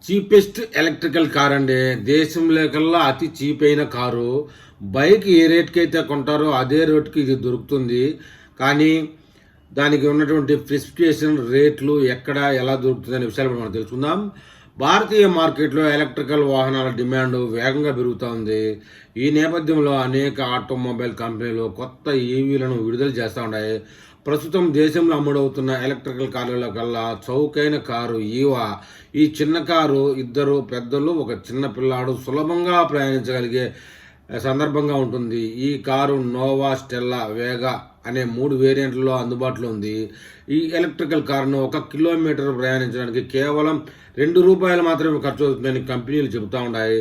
Cheapest electrical car అండి. దేశంలో కల్లా అతి చీప్ అయిన కారు. బైక్ ఏ రేట్కి అయితే కొంటారో అదే రేట్కి ఇది దొరుకుతుంది. కానీ దానికి ఉన్నటువంటి స్పెసిఫికేషన్, రేట్లు ఎక్కడ ఎలా దొరుకుతుంది అనే విషయాలు మనం తెలుసుకుందాం. భారతీయ మార్కెట్లో ఎలక్ట్రికల్ వాహనాల డిమాండ్ వేగంగా పెరుగుతూ ఉంది. ఈ నేపథ్యంలో అనేక ఆటోమొబైల్ కంపెనీలు కొత్త ఈవీలను విడుదల చేస్తూ ఉన్నాయి. ప్రస్తుతం దేశంలో అమ్ముడవుతున్న ఎలక్ట్రికల్ కార్ల కల్లా చౌకైన కారు ఈవా. ఈ చిన్న కారు ఇద్దరు పెద్దలు, ఒక చిన్న పిల్లాడు సులభంగా ప్రయాణించగలిగే సందర్భంగా ఉంటుంది. ఈ కారు నోవా, స్టెల్లా, వేగా అనే 3 వేరియంట్లలో అందుబాటులో ఉంది. ఈ ఎలక్ట్రికల్ కారును 1 కిలోమీటర్ ప్రయాణించడానికి కేవలం ₹2 మాత్రమే ఖర్చు అవుతుందని కంపెనీలు చెబుతూ ఉన్నాయి.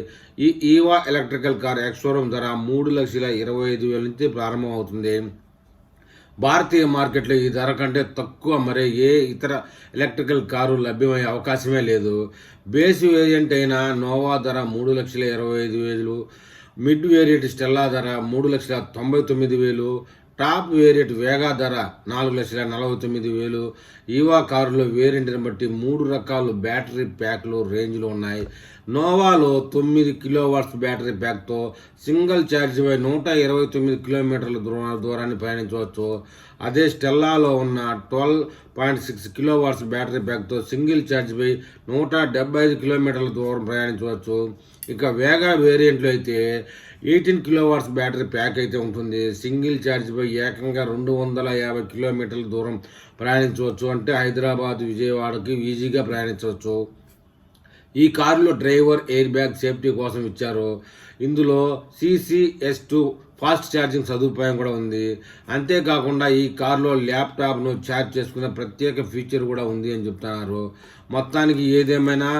ఈ ఈవా ఎలక్ట్రికల్ కార్ ఎక్స్-షోరూమ్ ధర 3,25,000 నుంచి ప్రారంభం అవుతుంది. భారతీయ మార్కెట్లో ఈ ధర కంటే తక్కువ మరే ఏ ఇతర ఎలక్ట్రికల్ కారు లభ్యమయ్యే అవకాశమే లేదు. బేస్ వేరియంట్ అయిన నోవా ధర 3,25,000, మిడ్ వేరియంట్ స్టెల్లా ధర 3,99,000, టాప్ వేరియంట్ వేగా ధర 4,49,000. ఈవా కారులో వేరియంట్ని బట్టి 3 రకాల బ్యాటరీ ప్యాక్లు రేంజ్లు ఉన్నాయి. నోవాలో 9 కిలోవాట్స్ బ్యాటరీ ప్యాక్తో సింగిల్ ఛార్జ్పై 129 కిలోమీటర్ల దూరాన్ని ప్రయాణించవచ్చు. అదే స్టెల్లాలో ఉన్న 12.6 కిలోవాట్స్ బ్యాటరీ ప్యాక్తో సింగిల్ ఛార్జ్పై 175 కిలోమీటర్ల దూరం ప్రయాణించవచ్చు. ఇక వేగా వేరియంట్లో అయితే 18 కిలోవాట్స్ బ్యాటరీ ప్యాక్ అయితే ఉంటుంది. సింగిల్ ఛార్జ్పై ఏకంగా 250 కిలోమీటర్ల దూరం ప్రయాణించవచ్చు. అంటే హైదరాబాద్, విజయవాడకి ఈజీగా ప్రయాణించవచ్చు. ఈ కారులో డ్రైవర్ ఎయిర్ బ్యాగ్ సేఫ్టీ కోసం ఇచ్చారు. ఇందులో CCS2 ఫాస్ట్ ఛార్జింగ్ సదుపాయం కూడా ఉంది. అంతేకాకుండా ఈ కారులో ల్యాప్టాప్ను ఛార్జ్ చేసుకునే ప్రత్యేక ఫీచర్ కూడా ఉంది అని చెప్తున్నారు. మొత్తానికి ఏదేమైనా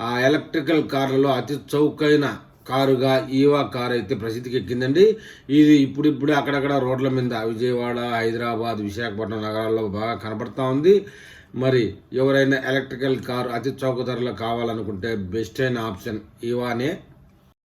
ఆ ఎలక్ట్రికల్ కార్లలో అతి చౌకైన కారుగా ఈవా కారు అయితే ప్రసిద్ధికి ఎక్కిందండి. ఇది ఇప్పుడిప్పుడే అక్కడక్కడ రోడ్ల మీద విజయవాడ, హైదరాబాద్, విశాఖపట్నం నగరాల్లో బాగా కనపడతా ఉంది. మరి ఎవరైనా ఎలక్ట్రికల్ కారు అతి చౌక ధరలో కావాలనుకుంటే బెస్ట్ అయిన ఆప్షన్ ఈవానే.